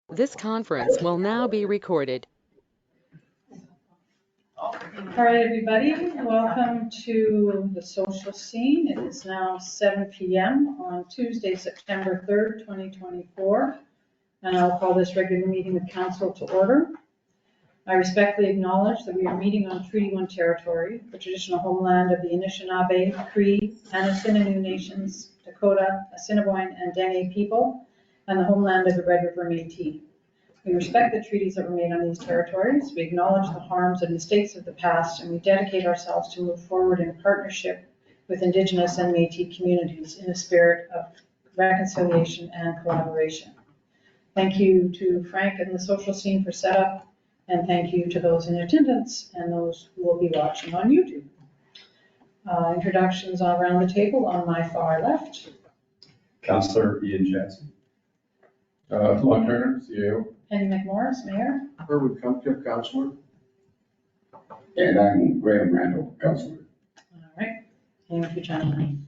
This conference will now be recorded. All right, everybody, welcome to the social scene. It is now 7 p.m. on Tuesday, September 3rd, 2024, and I'll call this regular meeting of council to order. I respectfully acknowledge that we are meeting on Treaty 1 territory, the traditional homeland of the Anishinaabe, Cree, Anisiinagu Nations, Dakota, Assiniboine, and Dene people, and the homeland of the Red River Métis. We respect the treaties that were made on these territories. We acknowledge the harms and mistakes of the past, and we dedicate ourselves to move forward in partnership with Indigenous and Métis communities in a spirit of reconciliation and collaboration. Thank you to Frank and the social scene for setup, and thank you to those in attendance and those who will be watching on YouTube. Introductions around the table on my far left. Councillor Ian Jansen. Lon Turner, CEO. Penny McMorris, Mayor. Herwood Cumpkin, Councillor. And I'm Graham Randall, Councillor. All right, thank you, gentlemen.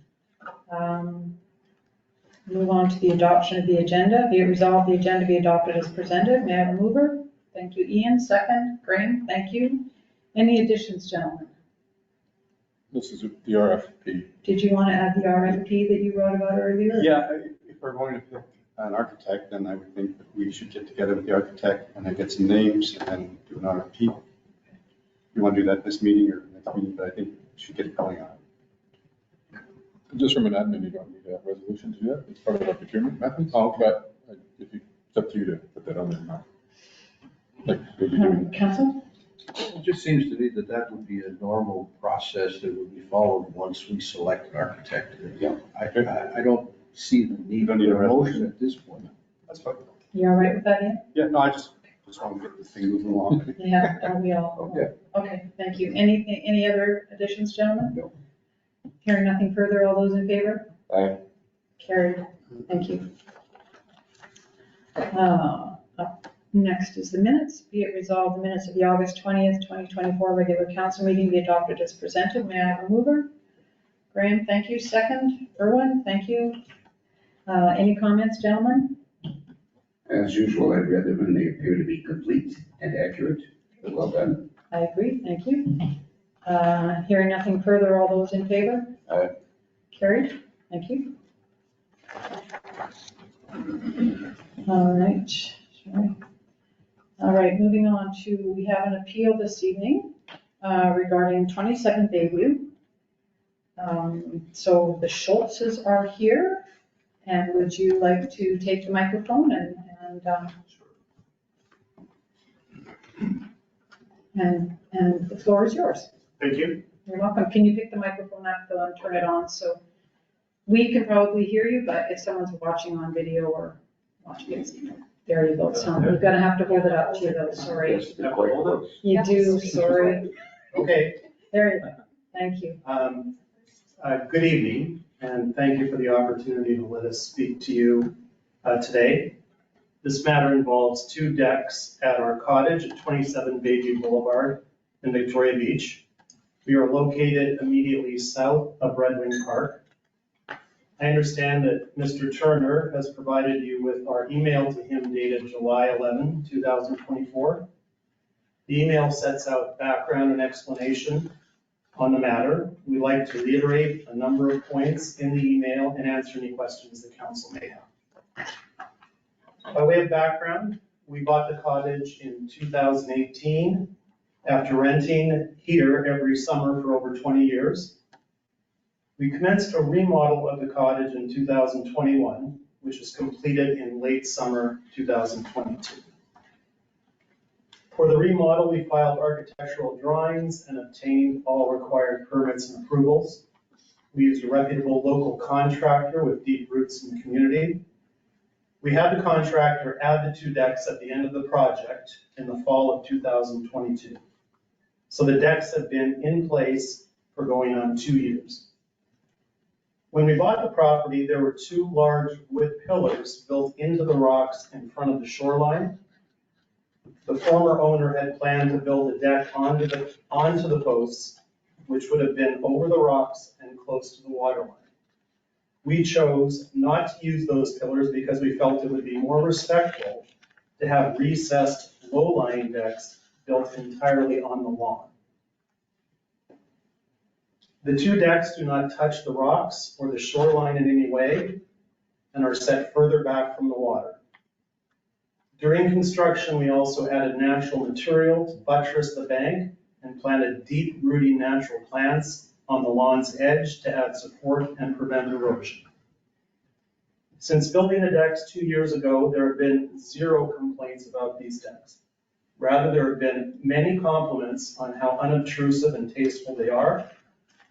Move on to the adoption of the agenda. Be it resolved the agenda be adopted as presented. May I have a mover? Thank you, Ian. Second, Graham, thank you. Any additions, gentlemen? This is the RFP. Did you want to add the RFP that you wrote about earlier? Yeah, if we're going to pick an architect, then I would think that we should get together with the architect and then get some names and then do an RFP. You want to do that this meeting or next meeting, but I think we should get it going on. Just from an admin, you don't need a resolution to do that. It's part of our procurement methods. Oh, okay. But if you, it's up to you to put that on there now. Like, what you do. Council? It just seems to me that that would be a normal process that would be followed once we select an architect. Yeah. I don't see the need Don't need a for a motion at this point. That's fine. You all right with that, Ian? Yeah, no, I just want to get this thing moving along. Yeah, are we all? Okay. Okay, thank you. Any other additions, gentlemen? No. Hearing nothing further, all those in favor? Aye. Carried. Thank you. Up next is the minutes. Be it resolved, the minutes of the August 20th, 2024 regular council meeting be adopted as presented. May I have a mover? Graham, thank you. Second, Irwin, thank you. Any comments, gentlemen? As usual, I'd read them and they appear to be complete and accurate. Well done. I agree, thank you. Hearing nothing further, all those in favor? Aye. Carried, thank you. All right, sorry. All right, moving on to, we have an appeal this evening regarding 27 Bayview. So the Schultzes are here, and would you like to take the microphone and the floor is yours. Thank you. You're welcome. Can you pick the microphone up though and turn it on so we can probably hear you, but if someone's watching on video or watching it, there you go. So you're gonna have to hold it up to you though, sorry. Yes, they're quite close. You do, sorry. Okay. There you go. Thank you. Good evening, and thank you for the opportunity to let us speak to you today. This matter involves two decks at our cottage at 27 Bayview Boulevard in Victoria Beach. We are located immediately south of Red Wing Park. I understand that Mr. Turner has provided you with our email to him dated July 11, 2024. The email sets out background and explanation on the matter. We'd like to reiterate a number of points in the email and answer any questions the council may have. By way of background, we bought the cottage in 2018 after renting here every summer for over 20 years. We commenced a remodel of the cottage in 2021, which was completed in late summer 2022. For the remodel, we filed architectural drawings and obtained all required permits and approvals. We used a reputable local contractor with deep roots in the community. We had the contractor add the two decks at the end of the project in the fall of 2022. So the decks have been in place for going on 2 years. When we bought the property, there were two large wood pillars built into the rocks in front of the shoreline. The former owner had planned to build a deck onto the posts, which would have been over the rocks and close to the waterline. We chose not to use those pillars because we felt it would be more respectful to have recessed low-lying decks built entirely on the lawn. The two decks do not touch the rocks or the shoreline in any way and are set further back from the water. During construction, we also added natural material to buttress the bank and planted deep-rooting natural plants on the lawn's edge to add support and prevent erosion. Since building the decks 2 years ago, there have been 0 complaints about these decks. Rather, there have been many compliments on how unobtrusive and tasteful they are.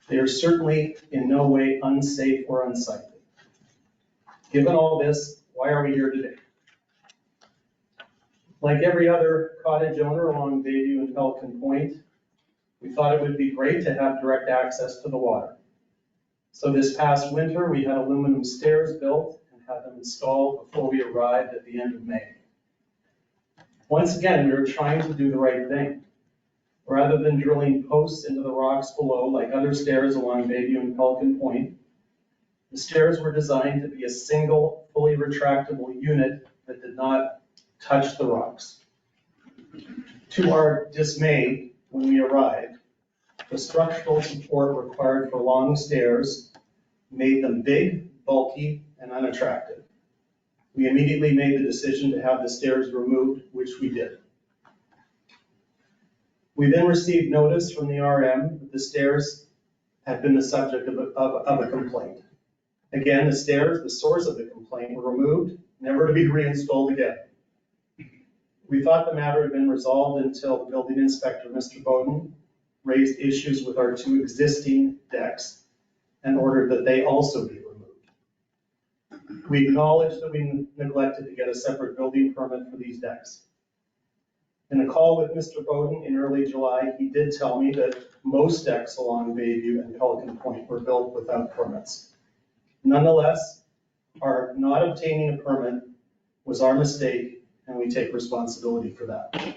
They are certainly in no way unsafe or unsightly. Given all this, why are we here today? Like every other cottage owner along Bayview and Pelican Point, we thought it would be great to have direct access to the water. So this past winter, we had aluminum stairs built and had them installed before we arrived at the end of May. Once again, we were trying to do the right thing. Rather than drilling posts into the rocks below like other stairs along Bayview and Pelican Point, the stairs were designed to be a single, fully retractable unit that did not touch the rocks. To our dismay, when we arrived, the structural support required for long stairs made them big, bulky, and unattractive. We immediately made the decision to have the stairs removed, which we did. We then received notice from the RM that the stairs had been the subject of a complaint. Again, the stairs, the source of the complaint, were removed, never to be reinstalled again. We thought the matter had been resolved until the building inspector, Mr. Bowden, raised issues with our 2 existing decks and ordered that they also be removed. We acknowledge that we neglected to get a separate building permit for these decks. In a call with Mr. Bowden in early July, he did tell me that most decks along Bayview and Pelican Point were built without permits. Nonetheless, our not obtaining a permit was our mistake, and we take responsibility for that.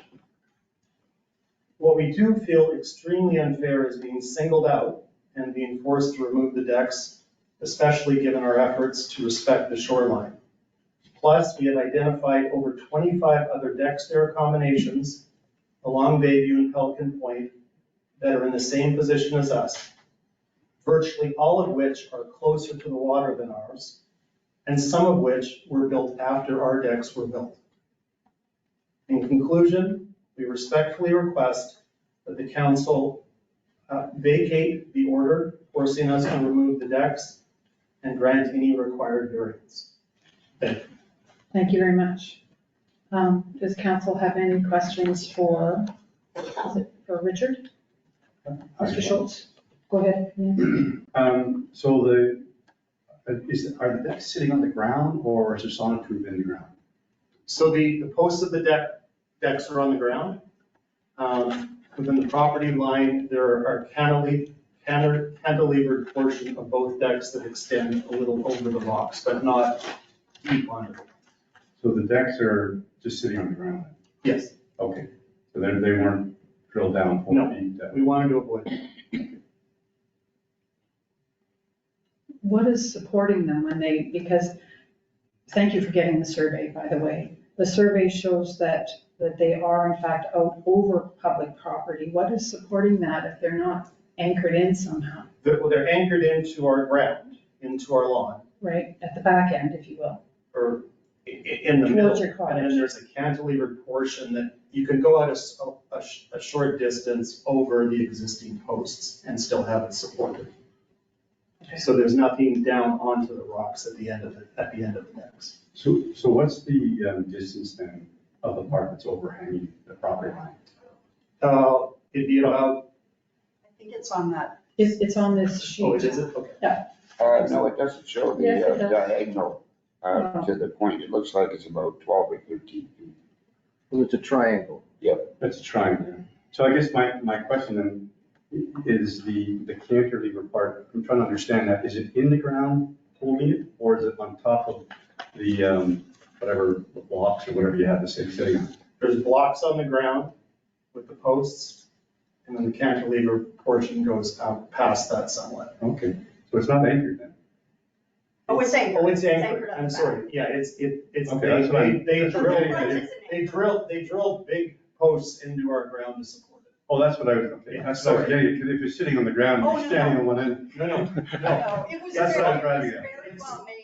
What we do feel extremely unfair is being singled out and being forced to remove the decks, especially given our efforts to respect the shoreline. Plus, we have identified over 25 other deck stair combinations along Bayview and Pelican Point that are in the same position as us, virtually all of which are closer to the water than ours, and some of which were built after our decks were built. In conclusion, we respectfully request that the council vacate the order forcing us to remove the decks and grant any required variance. Thank you. Thank you very much. Does council have any questions for Richard? Mr. Schultz, go ahead. So are the decks sitting on the ground or is there sonotube in the ground? So the posts of the decks are on the ground. Within the property line, there are cantilevered portion of both decks that extend a little over the rocks, but not deep under. So the decks are just sitting on the ground? Yes. Okay, so they weren't drilled down 4 feet? No, we wanted to avoid it. What is supporting them because, thank you for getting the survey, by the way. The survey shows that they are in fact out over public property. What is supporting that if they're not anchored in somehow? Well, they're anchored into our ground, into our lawn. Right, at the back end, if you will. Or in the Towards middle. your cottage. And then there's a cantilevered portion that you could go out a short distance over the existing posts and still have it supported. Okay. So there's nothing down onto the rocks at the end of the decks. So what's the distance then of the part that's overhanging the property line? It'd be about, I think it's on that. It's on this sheet. oh, is it? Okay. No, it doesn't show the Yes, it does. diagonal to the point. It looks like it's about 12 or 13 feet. Well, it's a triangle. That's a triangle. So I guess my question then is the cantilever part, I'm trying to understand that. Is it in the ground holding it or is it on top of the whatever blocks or whatever you have to say sitting on? There's blocks on the ground with the posts, and then the cantilever portion goes out past that somewhat. Okay, so it's not anchored then? Oh, it's anchored. Oh, it's It's anchored, on I'm the sorry, yeah, it's, Okay, that's what I'm- they that's what drilled, I'm getting at. they drilled big posts into our ground to support it. Oh, that's what I was, okay, that's what I was getting at, because if you're sitting on the ground, Oh, you're no, standing no. on one end. No, no, no. No, it was That's what I was very, driving at. very well made,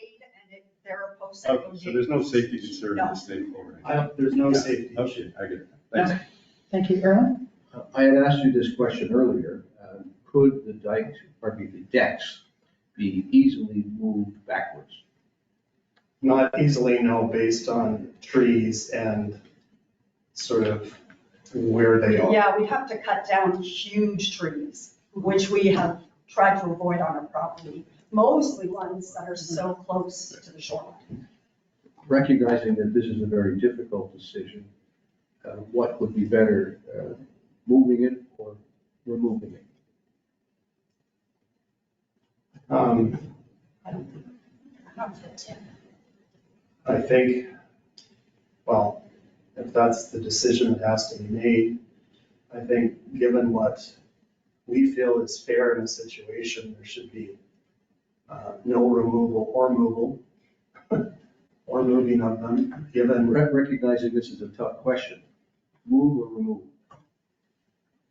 and there are posts that go Okay, deep. so there's no safety concern in No. this thing. There's no safety. Okay, I get it. Thanks. Okay. Thank you, Erwin. I had asked you this question earlier. Could the dike, pardon me, the decks be easily moved backwards? Not easily, no, based on trees and sort of where they are. Yeah, we'd have to cut down huge trees, which we have tried to avoid on our property, mostly ones that are so close to the shoreline. Recognizing that this is a very difficult decision, what would be better, moving it or removing it? I think, well, if that's the decision that has to be made, I think given what we feel is fair in the situation, there should be no removal or movable or moving of them, given, Recognizing this is a tough question, move or remove?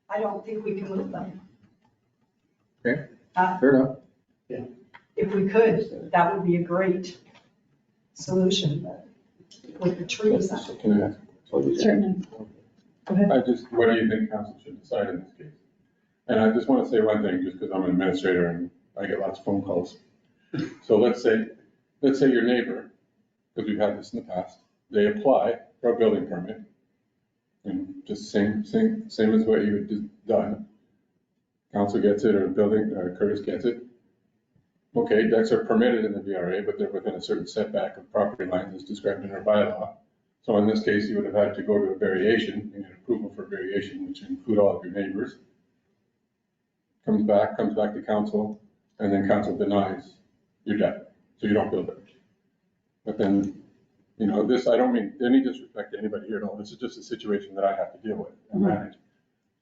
I don't think we can move them. Okay, Uh, fair enough. If we could, that would be a great solution, but with the trees. Can I ask? Certainly. Go ahead. I just, what do you think council should decide in this case? And I just want to say one thing, just because I'm an administrator and I get lots of phone calls. So let's say your neighbor, because we've had this in the past, they apply for a building permit. And just same as what you had done. Council gets it, or building, Curtis gets it. Okay, decks are permitted in the VRA, but they're within a certain setback of property lines as described in our bylaw. So in this case, you would have had to go to a variation and get approval for variation, which include all of your neighbors. Comes back to council, and then council denies your deck, so you don't build it. But then, this, I don't mean any disrespect to anybody here at all, this is just a situation that I have to deal with and manage.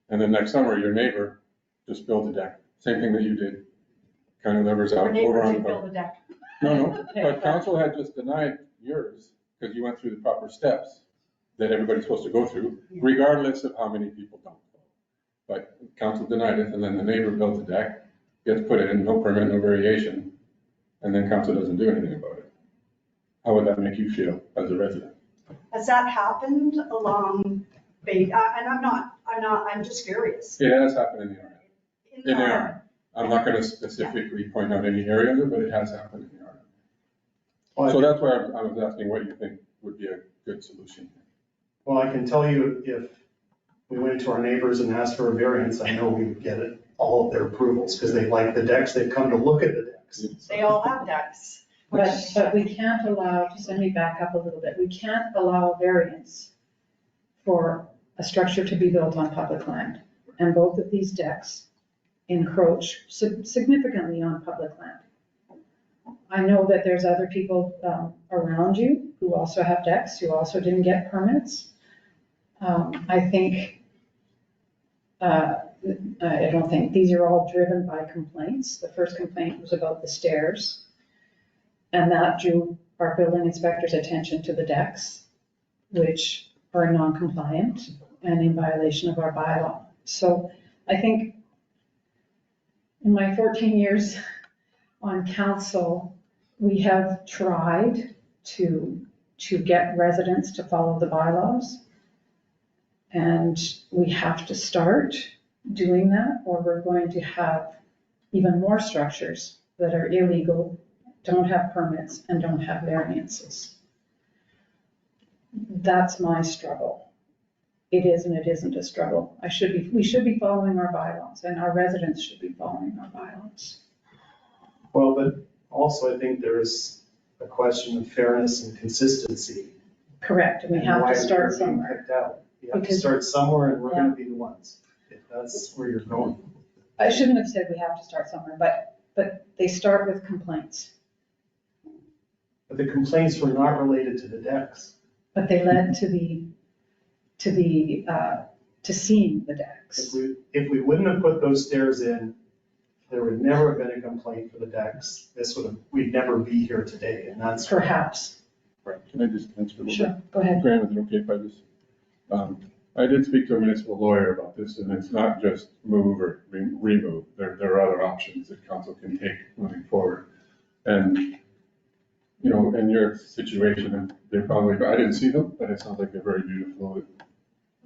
And then next summer, your neighbor just built a deck, same thing that you did, kind of levers Our out neighbor over on did the. build a deck. No, but council had just denied yours, because you went through the proper steps that everybody's supposed to go through, regardless of how many people don't. But council denied it, and then the neighbor built a deck, gets put in, no permit, no variation, and then council doesn't do anything about it. How would that make you feel as a resident? Has that happened along, and I'm just curious. It has happened in the area. In In the the- area. I'm not gonna specifically point out any area of it, but it has happened in the area. So that's why I was asking what you think would be a good solution. well, I can tell you if we went to our neighbors and asked for a variance, I know we would get it, all of their approvals, because they like the decks, they've come to look at the decks. They all have decks. But we can't allow, just let me back up a little bit, we can't allow a variance for a structure to be built on public land. And both of these decks encroach significantly on public land. I know that there's other people around you who also have decks, who also didn't get permits. I don't think, these are all driven by complaints. The first complaint was about the stairs. And that drew our building inspector's attention to the decks, which are non-compliant and in violation of our bylaw. So I think in my 14 years on council, we have tried to get residents to follow the bylaws. And we have to start doing that, or we're going to have even more structures that are illegal, don't have permits, and don't have variances. That's my struggle. It is and it isn't a struggle. We should be following our bylaws, and our residents should be following our bylaws. Well, but also I think there's a question of fairness and consistency. Correct, and we and have why to start they're being somewhere. picked out. You have to Because- start somewhere, and we're gonna be the ones, if that's where you're going. I shouldn't have said we have to start somewhere, but they start with complaints. But the complaints were not related to the decks. But they led to seeing the decks. If we wouldn't have put those stairs in there would never have been a complaint for the decks. We'd never be here today, and that's. Perhaps. Can I just answer a little bit? Sure, go ahead. Graham, is it okay if I just, I did speak to a municipal lawyer about this, and it's not just move or remove. There are other options that council can take moving forward. And, you know, in your situation, they're probably, I didn't see them, but it sounds like they're very beautiful,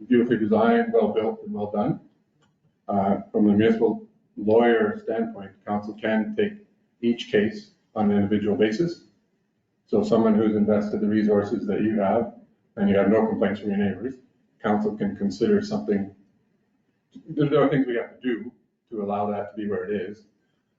beautifully designed, well built and well done. From the municipal lawyer standpoint, council can take each case on an individual basis. So someone who's invested the resources that you have, and you have no complaints from your neighbors, council can consider something. There are things we have to do to allow that to be where it is,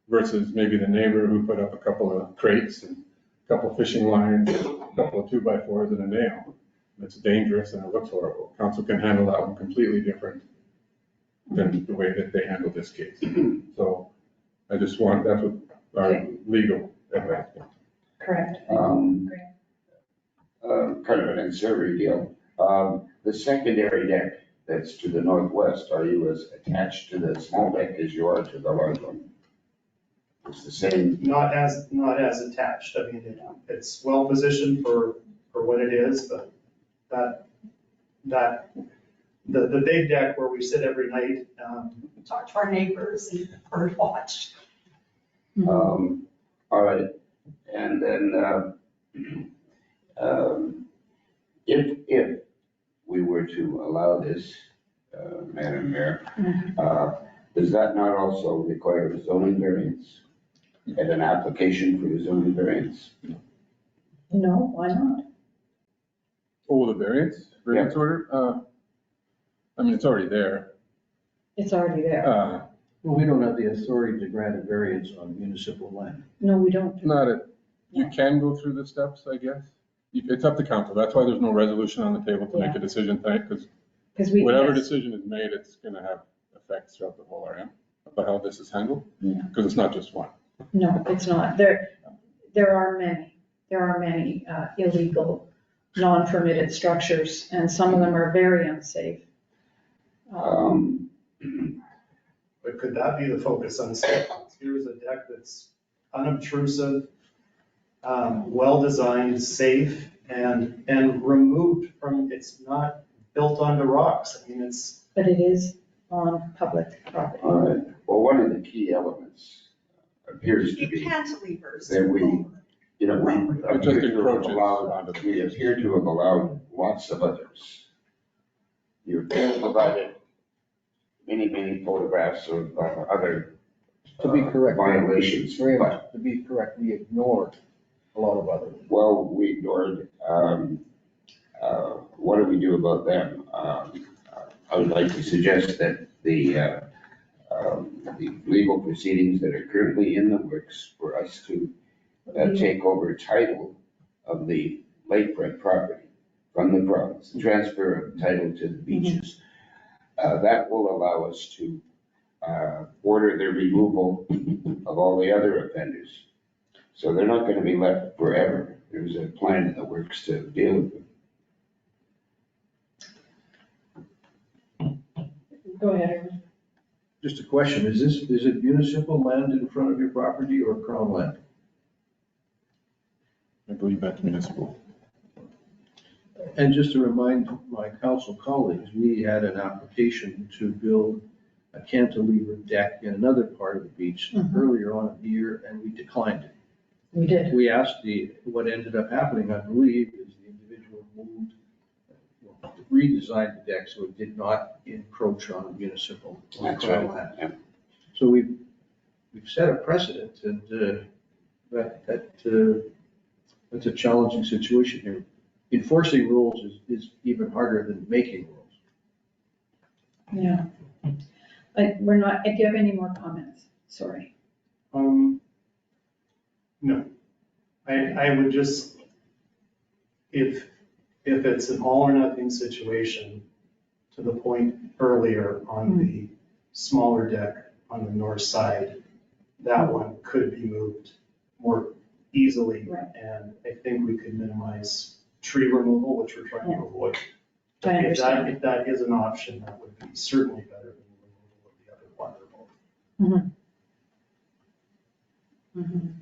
versus maybe the neighbor who put up a couple of crates and a couple of fishing lines, a couple of 2x4s and a nail. It's dangerous and it looks horrible. Council can handle that one completely different than the way that they handle this case. So I just want, that's what our legal advice. Correct. Kind of an ancillary deal. The secondary deck that's to the northwest, are you as attached to the small deck as you are to the large one? It's the same. Not as attached. I mean, it's well positioned for what it is, but the big deck where we sit every night, Talk to our neighbors and bird watch. All right, and then, if we were to allow this, Madam Mayor, does that not also require a zoning variance and an application for a zoning variance? No, why not? Oh, the variance order? I mean, it's already there. It's already there. Well, we don't have the authority to grant a variance on municipal land. No, we don't. Not a, you can go through the steps, I guess. It's up to council. That's why there's no resolution on the table to make a decision tonight, because whatever yes. decision is made, it's gonna have effects throughout the whole RM about how this is handled, Yeah. because it's not just one. No, it's not. There are many illegal, non-permitted structures, and some of them are very unsafe. but could that be the focus on safety? Here's a deck that's unobtrusive, well-designed, safe, and removed from, it's not built onto rocks. I mean, it's. But it is on public property. All right, well, one of the key elements appears to be Cantilevers. that we It just encroaches onto the. we appear to have allowed lots of others. You've provided many photographs of other To be correct. violations, but, To be correct, we ignored a lot of others. well, we ignored, what do we do about them? I would like to suggest that the legal proceedings that are currently in the works for us to take over title of the lakefront property from the province, transfer of title to the beaches. That will allow us to order the removal of all the other offenders. So they're not going to be left forever. There's a plan in the works to deal with them. Go ahead. Just a question, is it municipal land in front of your property or crown land? I believe that's municipal. And just to remind my council colleagues, we had an application to build a cantilever deck in another part of the beach earlier on in the year, and we declined it. We did. We asked what ended up happening, I believe, is the individual moved, redesigned the deck so it did not encroach on municipal or That's crown right. land. Yeah. So we've set a precedent, and that's a challenging situation here. Enforcing rules is even harder than making rules. Yeah. We're not, do you have any more comments? Sorry. No. I would just, if it's an all or nothing situation, to the point earlier on the smaller deck on the north side, that one could be moved more easily. Right. And I think we could minimize tree removal, which we're trying to avoid. I understand. If that is an option, that would be certainly better than the removal of the other one. Mhm.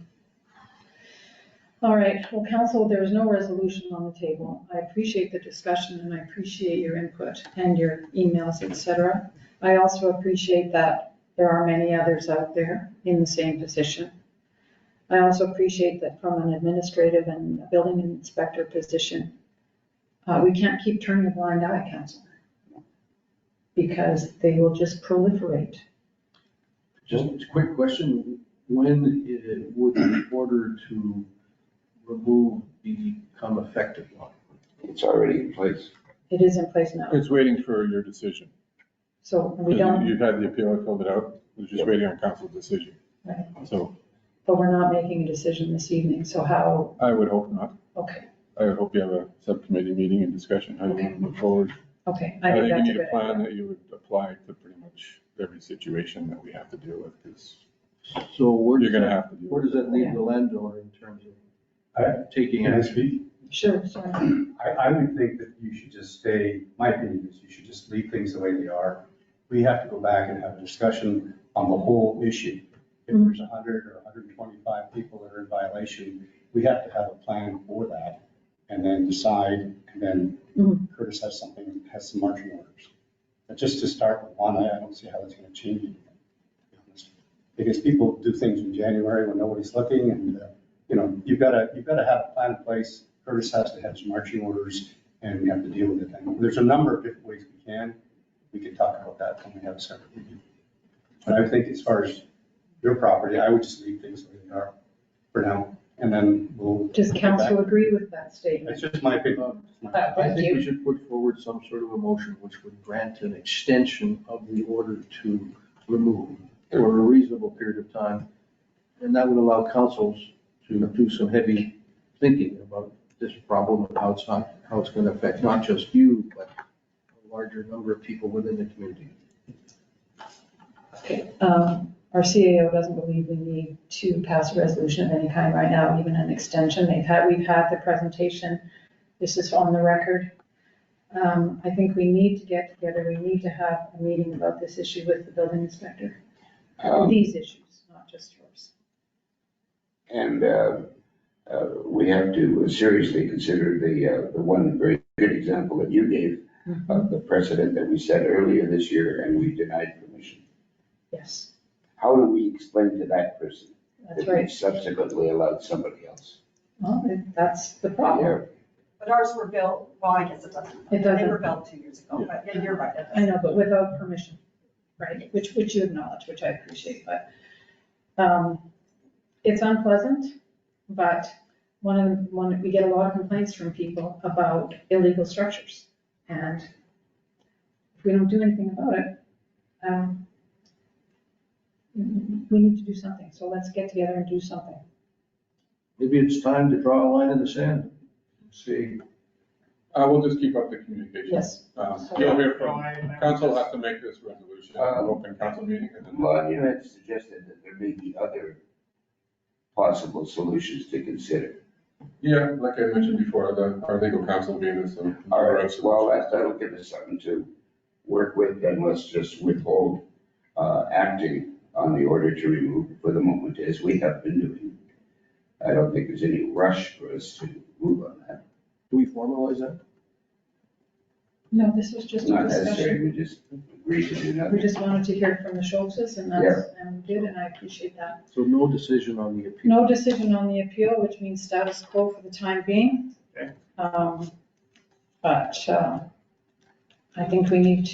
All right, well, council, there is no resolution on the table. I appreciate the discussion and I appreciate your input and your emails, et cetera. I also appreciate that there are many others out there in the same position. I also appreciate that from an administrative and a building inspector position, we can't keep turning a blind eye, council, because they will just proliferate. Just a quick question, when would the order to remove become effective law? It's already in place. It is in place now, It's waiting for your decision. so we don't, You've had the appeal, I filled it out, we're just waiting on council's decision. right, So but we're not making a decision this evening, so how, I would hope not. okay, I would hope you have a subcommittee meeting and discussion, how you want to move forward. okay, I I think think you that's a need a good plan idea. that you would apply to pretty much every situation that we have to deal with, because So where you're does gonna that, have to deal where with does it. that leave the landowner in terms of I- taking Can I action? speak? Sure, sorry. I would think that you should just stay, my opinion is you should just leave things the way they are. We have to go back and have a discussion on the whole issue. If there's 100 or 125 people that are in violation, we have to have a plan for that and then decide, and then Curtis has some marching orders. But just to start with one, I don't see how that's going to change anything, to be honest. Because people do things in January when nobody's looking and, you've got to have a plan in place. Curtis has to have some marching orders and we have to deal with it. And there's a number of different ways we can talk about that when we have a separate meeting. But I think as far as your property, I would just leave things the way they are for now. And then we'll. Does council agree with that statement? It's just my opinion. I Thank think you. we should put forward some sort of a motion which would grant an extension of the order to remove for a reasonable period of time. And that would allow councils to do some heavy thinking about this problem and how it's going to affect not just you, but a larger number of people within the community. Okay, our CAO doesn't believe we need to pass a resolution of any kind right now, even an extension. We've had the presentation. This is on the record. I think we need to get together. We need to have a meeting about this issue with the building inspector. These issues, not just yours. And we have to seriously consider the one very good example that you gave of the precedent that we set earlier this year and we denied permission. Yes, How do we explain to that person that's that we right. subsequently allowed somebody else? Well, that's the problem. But ours were built, well, I guess it doesn't. It doesn't. They were built 2 years ago, but yeah, you're right. it I doesn't. know, but without permission, right? Which you acknowledge, which I appreciate, but it's unpleasant, but we get a lot of complaints from people about illegal structures. And if we don't do anything about it, we need to do something. So let's get together and do something. Maybe it's time to draw a line in the sand. See, We'll just keep up the communication. Yes. You'll hear from, council has to make this resolution, open council meeting, and then. Well, you had suggested that there may be other possible solutions to consider. Yeah, like I mentioned before, our legal counsel gave us some. All right, well, that'll give us something to work with, and let's just withhold acting on the order to remove for the moment, as we have been doing. I don't think there's any rush for us to move on that. do we formalize that? No, this was just It's a not discussion. necessary, we just agreed to do We nothing. just wanted to hear from the Schultzes and and we did, and I appreciate that. So no decision on the appeal. No decision on the appeal, which means status quo for the time being. Okay. But I think we need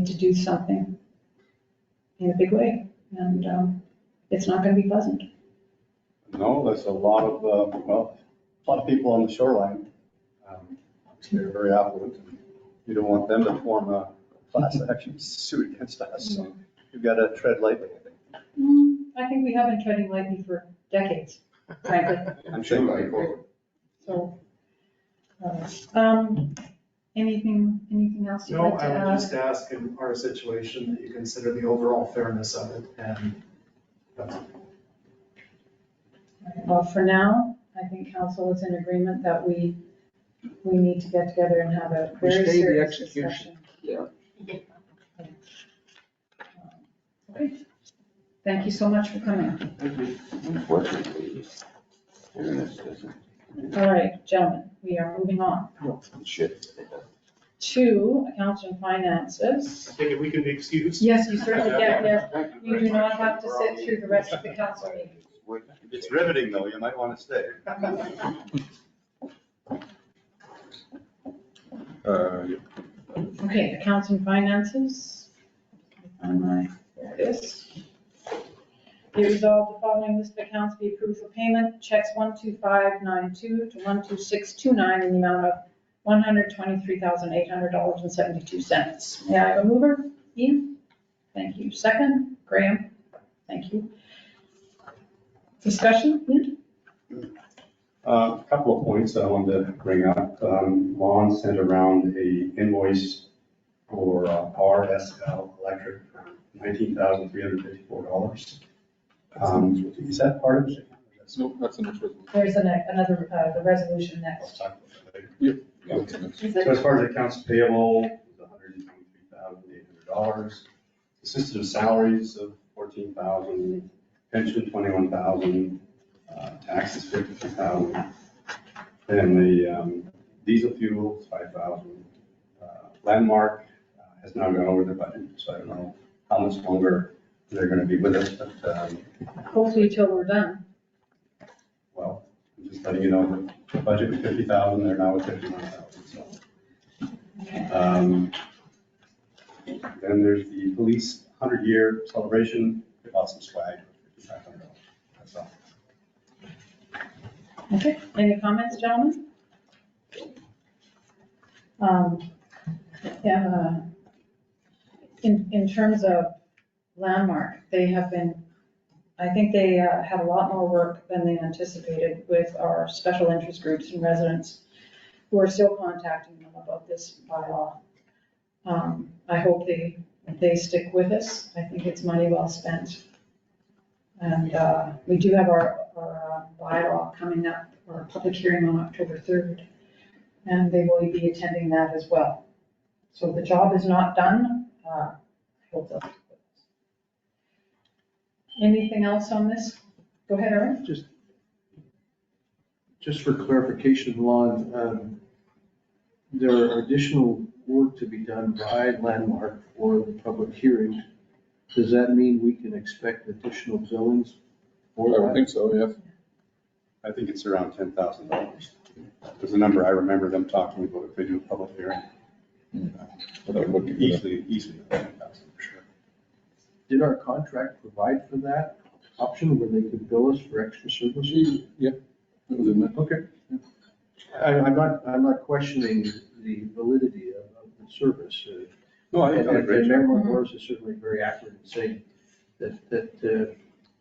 to do something in a big way, and it's not going to be pleasant. No, there's a lot of people on the shoreline. They're very affluent. You don't want them to form a class action suit against us. So you've got to tread lightly, I think. I think we have been treading lightly for decades, frankly. I'm sure like, So, anything else you'd No, like to I would add? just ask in our situation that you consider the overall fairness of it, and that's Well, for now, I think council is in agreement that we need to get together and have a We very stay the serious execution. discussion. Yeah. Okay. Thank you so much for coming. Unfortunately, internet doesn't, All right, gentlemen, we are moving on it should. to accounts and finances. I think we can be excused. Yes, you certainly can, yes. You do not have to sit through the rest of the council meeting. It's riveting though, you might want to stay. Yeah. Okay, accounts and finances. There it is. Be resolved, the following list of accounts be approved for payment. Checks 12592 to 12629 in the amount of $123,800.72. May I have a mover? Ian? Thank you. Second? Graham? Thank you. Discussion? Ian? A couple of points that I wanted to bring up. Lon sent around a invoice for RSL Electric for $19,354. Is that part of it? No, that's the next resolution. There's another, the resolution I'll next. talk about that later. That's the next. Is So it- as far as accounts payable, it was $123,800. Consisted of salaries of $14,000, pension $21,000, taxes $52,000. And the diesel fuel is $5,000. Landmark has now gone over their budget, so I don't know how much longer they're going to be with us, but, Hopefully till we're done. well, I'm just letting you know that the budget was 50,000, they're now at 51,000, so. Okay. Then there's the police 100-year celebration. We bought some swag for $5,500. That's all. Okay, any comments, gentlemen? Yeah, in terms of Landmark, they have been, I think they had a lot more work than they anticipated with our special interest groups and residents who are still contacting them about this bylaw. I hope they stick with us. I think it's money well spent. And we do have our bylaw coming up, our public hearing on October 3rd, and they will be attending that as well. So the job is not done. I hope they'll stick with us. Anything else on this? Go ahead, Erwin. Just for clarification, Lon, there are additional work to be done by Landmark for the public hearing. Does that mean we can expect additional billings for I would that? think so, yes. I think it's around $10,000. There's a number I remember them talking about if they do a public hearing. But I would look into that. Easily $10,000 for sure. Did our contract provide for that option where they could bill us for extra services? Yeah, it was in there. Okay. I'm not questioning the validity of the service. No, I think they've done a great And job. Mayor Morris is certainly very accurate in saying that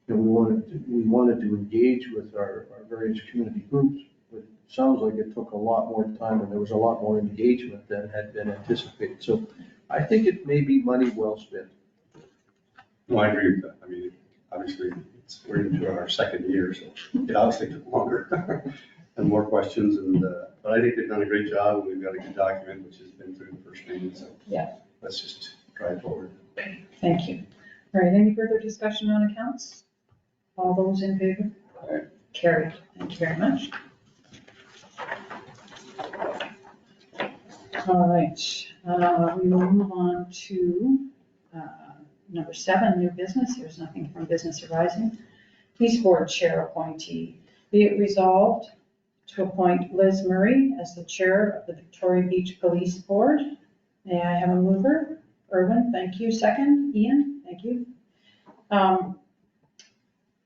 you know, we wanted to engage with our various community groups, but it sounds like it took a lot more time and there was a lot more engagement than had been anticipated. So I think it may be money well spent. No, I agree with that. I mean, obviously, we're into our second year, so it obviously took longer and more questions. But I think they've done a great job, and we've got a good document, which has been through the first reading, so. Yeah. Let's just drive forward. Thank you. All right, any further discussion on accounts? All those in favor? Aye. Carried. Thank you very much. All right, we will move on to number 7, new business. There's nothing from business arising. Police Board Chair appointee. Be it resolved to appoint Liz Murray as the Chair of the Victoria Beach Police Board. May I have a mover? Erwin, thank you. Second, Ian, thank you.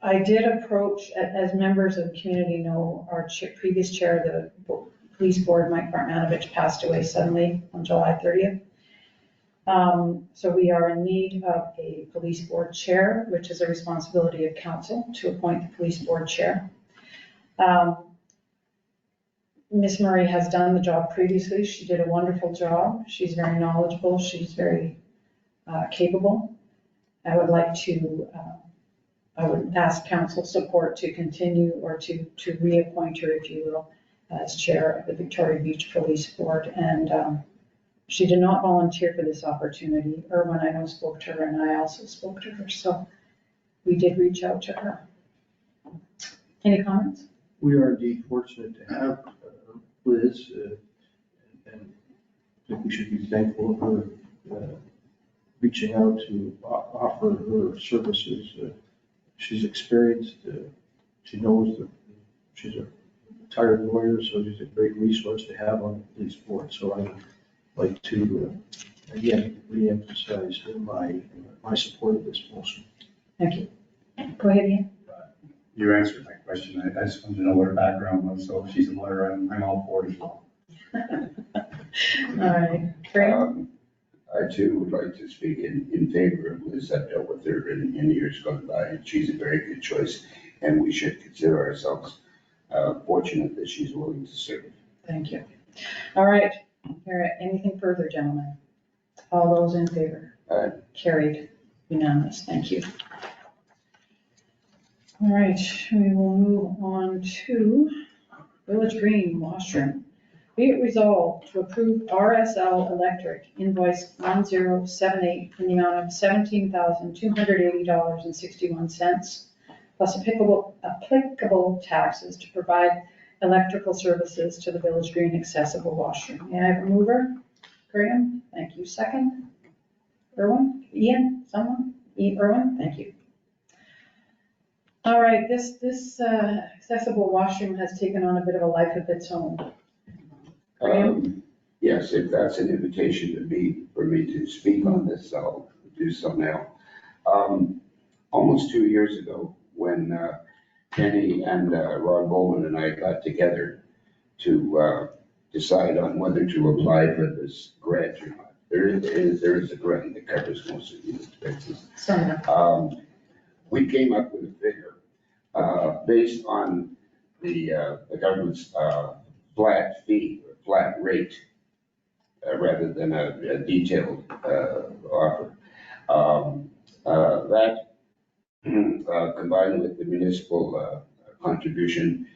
I did approach, as members of the community know, our previous chair of the police board, Mike Bartmanovich, passed away suddenly on July 30th. So we are in need of a police board chair, which is a responsibility of council to appoint the police board chair. Ms. Murray has done the job previously. She did a wonderful job. She's very knowledgeable. She's very capable. I would like to, I would ask council support to continue or to reappoint her, if you will, as chair of the Victoria Beach Police Board. And she did not volunteer for this opportunity. Erwin, I know, spoke to her, and I also spoke to her. So we did reach out to her. Any comments? We are indeed fortunate to have Liz, and I think we should be thankful for reaching out to offer her services. She's experienced, she knows that she's a retired lawyer, so she's a great resource to have on the police board. So I'd like to, again, reemphasize my support of this motion. Thank you. Go ahead, Ian. You answered my question. I just wanted to know what her background was, so if she's a lawyer, I'm all for it as well. All right, Graham? I too would like to speak in favor of Liz. I've dealt with her in years gone by, and she's a very good choice, and we should consider ourselves fortunate that she's willing to serve. Thank you. All right, anything further, gentlemen? All those in favor? Aye. Carried, unanimous, thank you. All right, we will move on to Village Green washroom. Be it resolved to approve RSL Electric invoice 1078 in the amount of $17,280.61, plus applicable taxes to provide electrical services to the Village Green accessible washroom. May I have a mover? Graham, thank you. Second? Irwin? Ian? Someone? Irwin, thank you. All right, this accessible washroom has taken on a bit of a life of its own. Yes, if that's an invitation for me to speak on this, I'll do so now. Almost 2 years ago, when Kenny and Ron Bowman and I got together to decide on whether to apply for this grant or not. There is a grant that covers most of the expenses. We came up with a figure based on the government's flat fee, or flat rate, rather than a detailed offer. That combined with the municipal contribution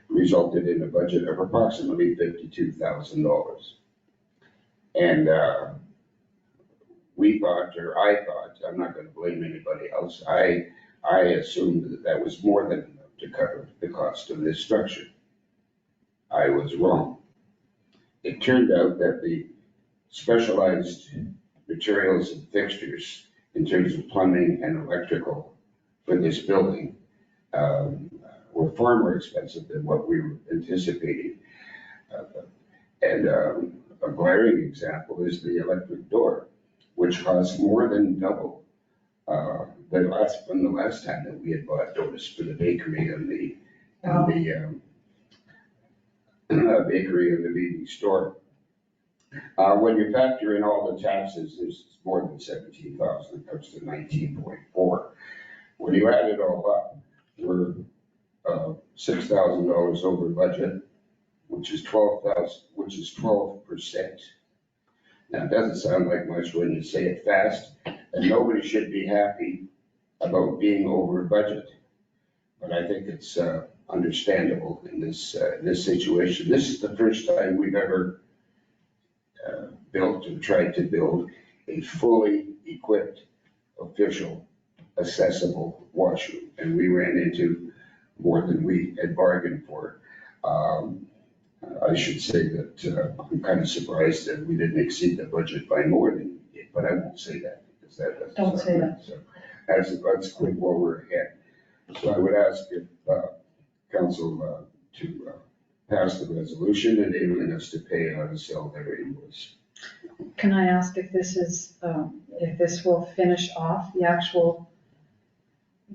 resulted in a budget of approximately $52,000. And we thought, or I thought, I'm not going to blame anybody else, I assumed that was more than enough to cover the cost of this structure. I was wrong. It turned out that the specialized materials and fixtures in terms of plumbing and electrical for this building were far more expensive than what we were anticipating. And a glaring example is the electric door, which costs more than double from the last time that we had bought doors for the bakery and the bakery and the leading store. When you factor in all the taxes, there's more than 17,000. It comes to 19.4. When you add it all up, we're $6,000 over budget, which is 12%. Now, it doesn't sound like much when you say it fast, and nobody should be happy about being over budget. But I think it's understandable in this situation. This is the first time we've ever built and tried to build a fully equipped, official, accessible washroom, and we ran into more than we had bargained for. I should say that I'm kind of surprised that we didn't exceed the budget by more than we did, but I won't say that because that doesn't Don't say right. that. So that's quick while we're ahead. So I would ask if council to pass the resolution enabling us to pay RSL their invoice. Can I ask if this will finish off the actual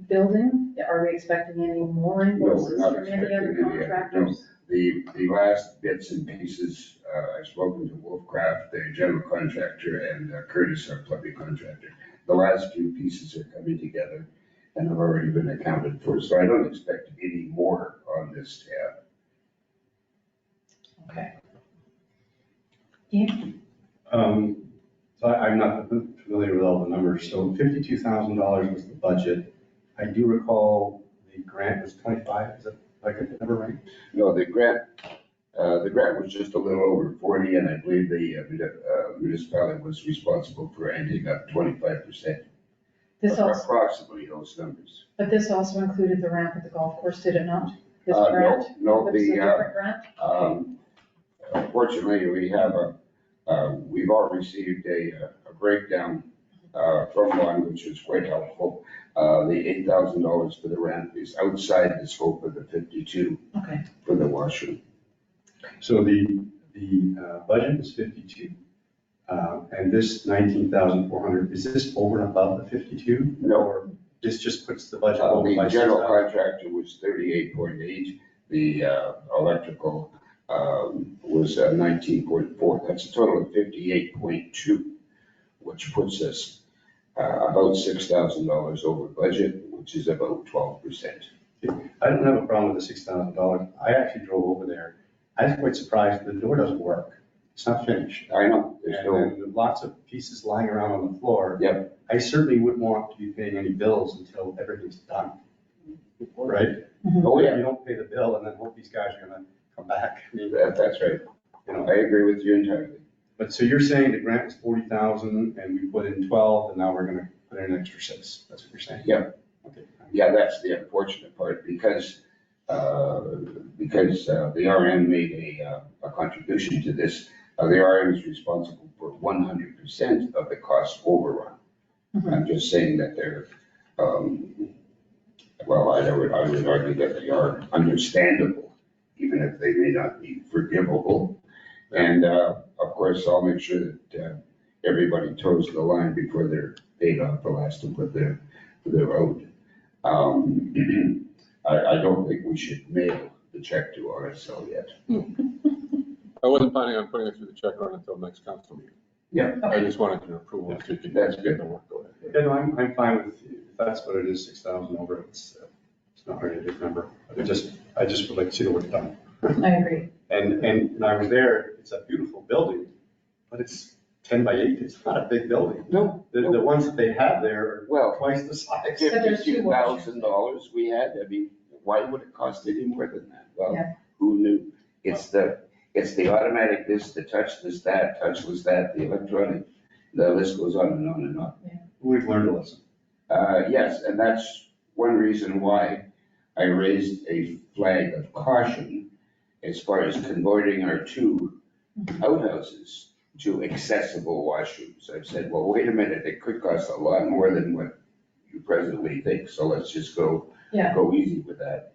building? Are we expecting any more invoices not from any other expecting any other, contractors? The last bits and pieces, I've spoken to Wolfcraft, the general contractor, and Curtis, our plumbing contractor. The last few pieces are coming together and have already been accounted for, so I don't expect any more on this tab. Okay. Yeah. So I'm not familiar with all the numbers. So $52,000 was the budget. I do recall the grant was 25. Is that like a number right? No, the grant was just a little over 40, and I believe the municipality was responsible for ending up 25%. This also, approximately those numbers. but this also included the ramp at the golf course, did it not? This No, grant? no, This is a the, different grant? Fortunately, we have we've all received a breakdown from one, which is quite helpful. The $8,000 for the ramp is outside the scope of the 52 Okay, for the washroom. So the budget is 52, and this 19,400, is this over and above the 52? No. Or this just puts the budget over by The general 6,000? contractor was 38.8, the electrical was 19.4. That's a total of 58.2, which puts us about $6,000 over budget, which is about 12%. I don't have a problem with the $6,000. I actually drove over there. I was quite surprised, the door doesn't work. It's not finished. I know, there's no, And lots of pieces lying around on the floor. yep, I certainly wouldn't want to be paying any bills until everything's done, right? oh yeah, You don't pay the bill and then hope these guys are gonna come back. I mean, that's right. you know, I agree with you entirely. but so you're saying the grant was 40,000 and we put in 12 and now we're gonna put in an extra 6. That's what you're saying? Yeah. Okay. Yeah, that's the unfortunate part, because the RM made a contribution to this. The RM is responsible for 100% of the cost overrun. Mhm. I'm just saying that they're, well, I would argue that they are understandable, even if they may not be forgivable. And, of course, I'll make sure that everybody toes the line before they're paid off the last of what they're owed. I don't think we should mail the check to RSL yet. I wasn't planning on putting it through the check run until next council meeting. Yeah. I just wanted your approval so you could That's good. get the work going. Yeah, no, I'm fine with, if that's what it is, 6,000 over, it's not really a big number. I just would like to see the work done. I agree. And when I was there, it's a beautiful building, but it's 10 by 8, it's not a big building. No. The ones that they have there are Well, twice the size. $52,000 we had, I mean, why would it cost any more than that? Well, Yeah. who knew? It's the automatic this, the touchless that, touchless that, the electronic, the list goes on and on and on. We've learned a lesson. Yes, and that's one reason why I raised a flag of caution as far as converting our 2 outhouses to accessible washrooms. I've said, well, wait a minute, it could cost a lot more than what you presently think, so let's just go easy with that.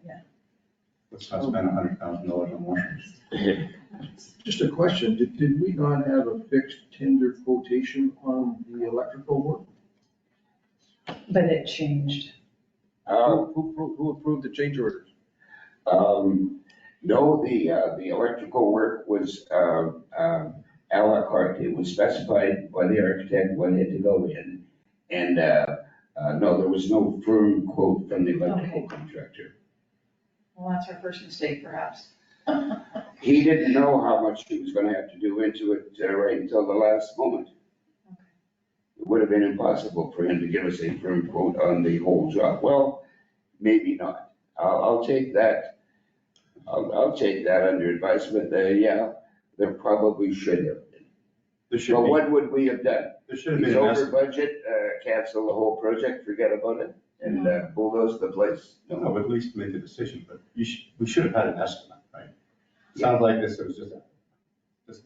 Let's not spend $100,000 on washrooms. Just a question, did we not have a fixed tender quotation on the electrical work? But it changed. Who approved the change orders? No, the electrical work was à la carte. It was specified by the architect what had to go in. And no, there was no firm quote from the electrical contractor. Well, that's our first mistake, perhaps. He didn't know how much he was gonna have to do into it right until the last moment. It would have been impossible for him to give us a firm quote on the whole job. Well, maybe not. I'll take that. I'll take that under advisement. Yeah, there probably should have been. There should But be, what would we have done? there should have He's been an over estimate. budget, cancel the whole project, forget about it, and bulldoze the place. No, at least make a decision, but we should have had an estimate, right? Sounds like this was just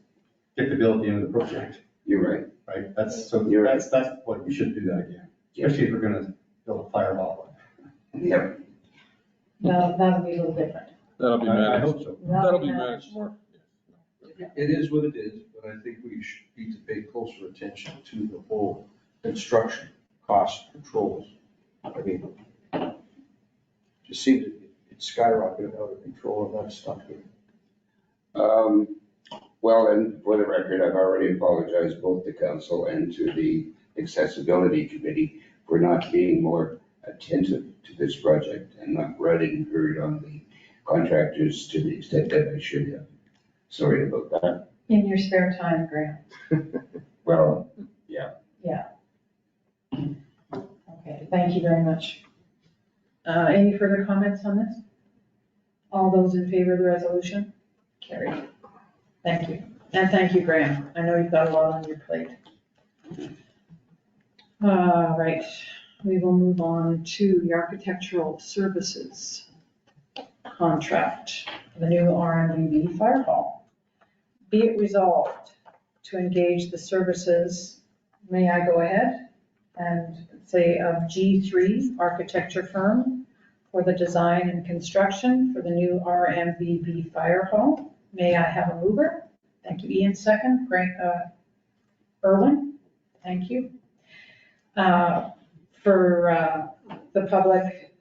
get the bill at the end of the project, You're right. right? That's what, we should do that again, especially if we're gonna build a firewall. Yep. That'll be a little different. That'll be I managed. hope so. That'll be managed more. It is what it is, but I think we should need to pay closer attention to the whole construction cost controls. I mean, just seems it skyrocketed out of control and that's not good. Well, and for the record, I've already apologized both to council and to the accessibility committee for not being more attentive to this project and not running herd on the contractors to the extent that I should have. Sorry about that. In your spare time, Graham. Well, yeah. Yeah. Okay, thank you very much. Any further comments on this? All those in favor of the resolution? Carried. Thank you. And thank you, Graham. I know you've got a lot on your plate. Right. we will move on to the architectural services contract, for the new RMVB fire hall. Be it resolved to engage the services, may I go ahead and say of G3 architecture firm for the design and construction for the new RMVB fire hall. May I have a mover? Thank you, Ian, second. Great, Erwin, thank you. For the public,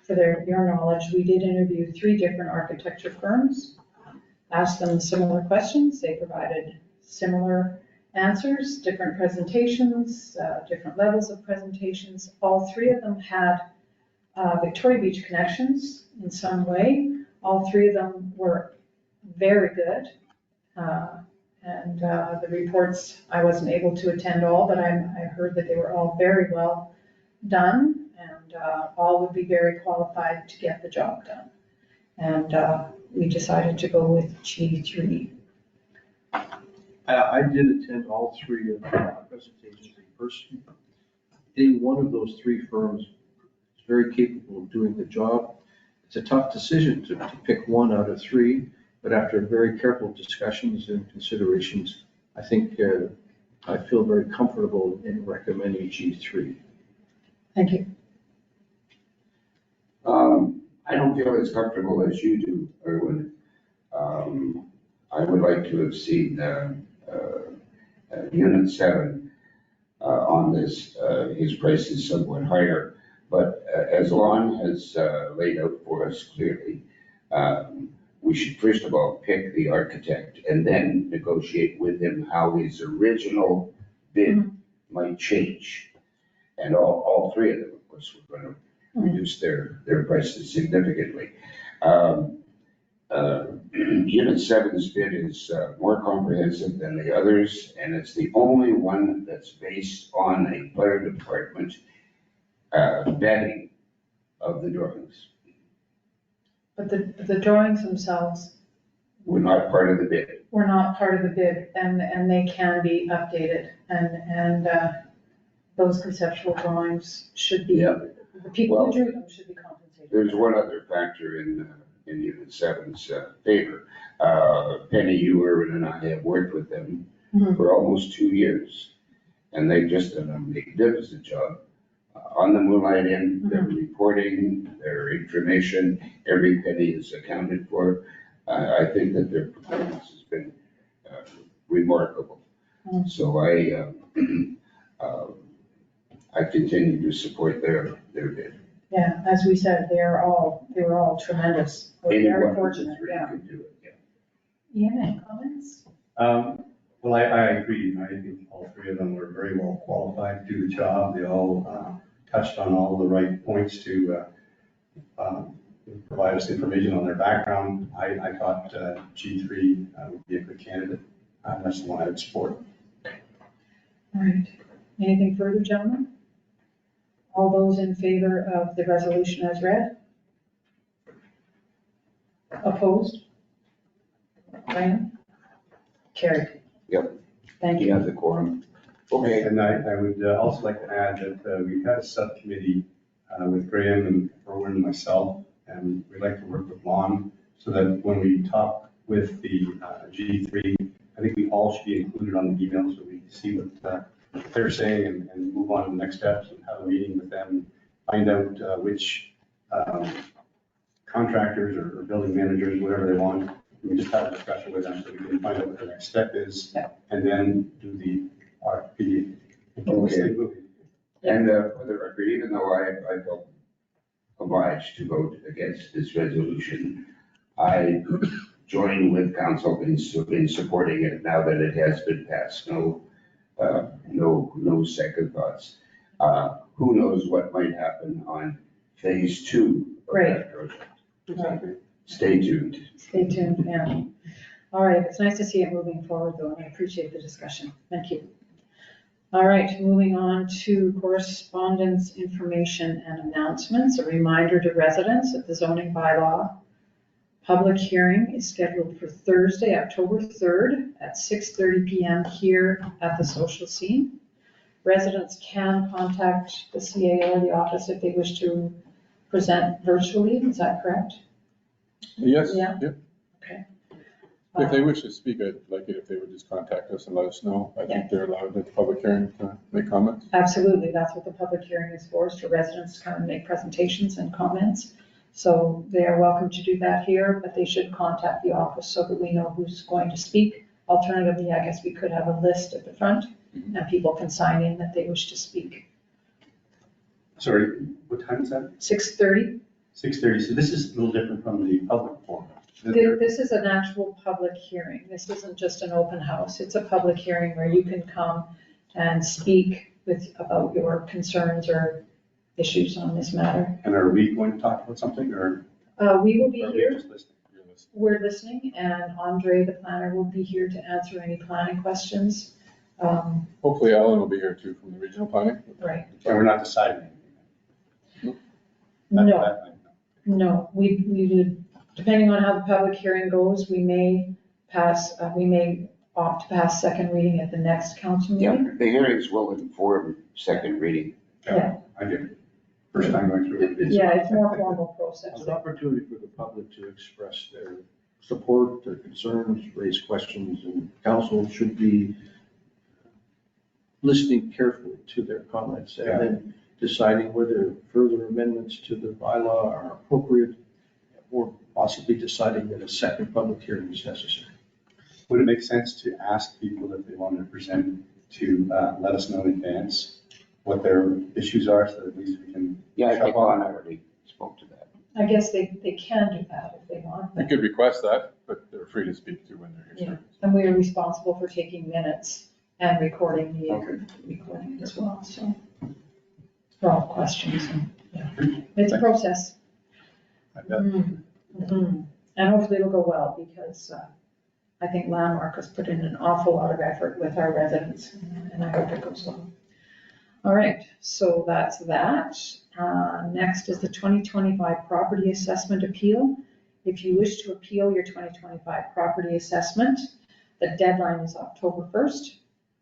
for your knowledge, we did interview 3 different architecture firms, asked them similar questions. They provided similar answers, different presentations, different levels of presentations. All 3 of them had Victoria Beach connections in some way. All 3 of them were very good. And the reports, I wasn't able to attend all, but I heard that they were all very well done, and all would be very qualified to get the job done. And we decided to go with G3. I did attend all 3 of the presentations in person. Any one of those 3 firms is very capable of doing the job. It's a tough decision to pick one out of 3. But after very careful discussions and considerations, I think I feel very comfortable in recommending G3. Thank you. I don't feel as comfortable as you do, Erwin. I would like to have seen Unit 7 on this. His price is somewhat higher, but as Lon has laid out for us clearly, we should first of all pick the architect and then negotiate with him how his original bid might change. And all 3 of them, of course, were going to reduce their prices significantly. Unit 7's bid is more comprehensive than the others, and it's the only one that's based on a fire department vetting of the drawings. But the drawings themselves Were not part of the bid. were not part of the bid, and they can be updated, and those conceptual drawings should be, Yeah. the people Well, who drew them should be compensated. There's one other factor in Unit 7's favor. Penny, you, Erwin, and I have worked with them Mhm. for almost 2 years, and they've just done a magnificent job on the Moonlight Inn. Their reporting, their information, every penny is accounted for. I think that their performance has been remarkable. So I continue to support their bid. Yeah, as we said, they were all tremendous. We're Any very one of the fortunate, 3 yeah. could do it, yeah. Ian, any comments? Well, I agree. I think all 3 of them were very well qualified to do the job. They all touched on all the right points to provide us information on their background. I thought G3 would be a good candidate. That's the one I would support. All right. Anything further, gentlemen? All those in favor of the resolution as read? Opposed? Ryan? Carried. Yep. Thank You you. have the quorum. Okay. And I would also like to add that we've had a subcommittee with Graham and Erwin and myself, and we'd like to work with Lon so that when we talk with the G3, I think we all should be included on the email so we can see what they're saying and move on to the next steps and have a meeting with them, find out which contractors or building managers, whatever they want. We just have a discussion with them so we can find out what the next step is and then do the RFP. Okay. And for the record, even though I felt obliged to vote against this resolution, I join with council in supporting it now that it has been passed. No second thoughts. Who knows what might happen on phase 2 of that project. Right. Stay tuned. Stay tuned, yeah. All right, it's nice to see it moving forward though, and I appreciate the discussion. Thank you. All right, moving on to correspondence, information, and announcements. A reminder to residents that the zoning bylaw public hearing is scheduled for Thursday, October 3rd at 6:30 p.m. here at the social scene. Residents can contact the CA or the office if they wish to present virtually, is that correct? Yes, Yeah. yeah. Okay. If they wish to speak, I'd like it if they would just contact us and let us know. I think they're allowed at the public hearing to make comments. Absolutely, that's what the public hearing is for residents to come and make presentations and comments. So they are welcome to do that here, but they should contact the office so that we know who's going to speak. Alternatively, I guess we could have a list at the front and people can sign in that they wish to speak. Sorry, what time is that? 6:30. 6:30. So this is a little different from the public forum. Is there- This is an actual public hearing. This isn't just an open house. It's a public hearing where you can come and speak about your concerns or issues on this matter. And are we going to talk about something or We will be are we here. just listening? We're listening, and Andre, the planner, will be here to answer any planning questions. Hopefully Alan will be here too from the regional planning. Right. And we're not deciding anything. No, That- no, we would, depending on how the public hearing goes, we may opt to pass second reading at the next council Yeah, meeting. the hearings will inform second reading. Yeah. I get it. First time going through it. Yeah, it's more formal process. It's an opportunity for the public to express their support, their concerns, raise questions, and council should be listening carefully to their comments and then deciding whether further amendments to the bylaw are appropriate or possibly deciding that a second public hearing is necessary. Would it make sense to ask people if they wanted to present to let us know in advance what their issues are so that at least we can. Yeah, I think Lon already spoke to that. I guess they can do that if they want. You could request that, but they're free to speak to when they're Yeah. here. And we are responsible for taking minutes and recording Okay. recording as well, so. For all questions, and, yeah, it's a process. I bet. Mhm. And hopefully it'll go well, because I think Landmark has put in an awful lot of effort with our residents, and I hope it goes well. All right, so that's that. Next is the 2025 property assessment appeal. If you wish to appeal your 2025 property assessment, the deadline is October 1st.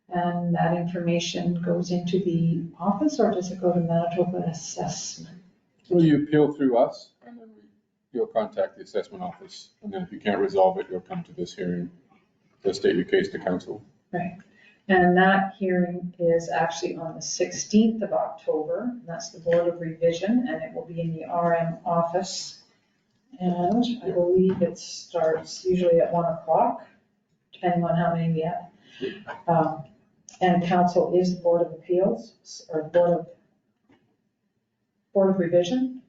And that information goes into the office, or does it go to Manitoba Assessment? Well, you appeal through us and then you'll contact the assessment office. And then if you can't resolve it, you'll come to this hearing to state your case to council. Right. And that hearing is actually on the 16th of October. And that's the Board of Revision, and it will be in the RM office. And I believe it starts usually at 1 o'clock, depending on how many we have. And council is the Board of Appeals, or Board of Revision.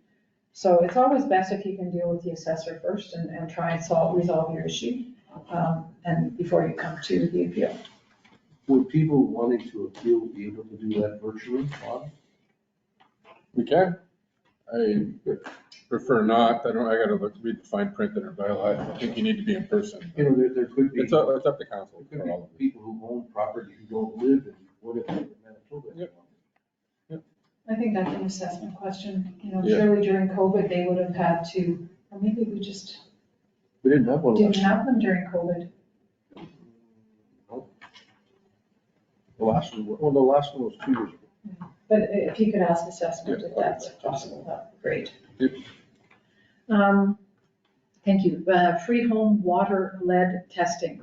So it's always best if you can deal with the assessor first and try and resolve your issue, and before you come to the appeal. Would people wanting to appeal be able to do that virtually, Bob? We can. I prefer not. I gotta read the fine print in our bylaw. I think you need to be in person. You know, there could be. It's up to council There for could all of be it. people who own property who don't live in Manitoba. Yep. I think that's an assessment question. Yeah. Surely during COVID, they would have had to, or maybe we just We didn't have one. didn't have them during COVID. The last one was 2 years ago. But if you could ask assessment Yeah. if that's possible, that'd be great. Yep. Thank you. Free home water lead testing.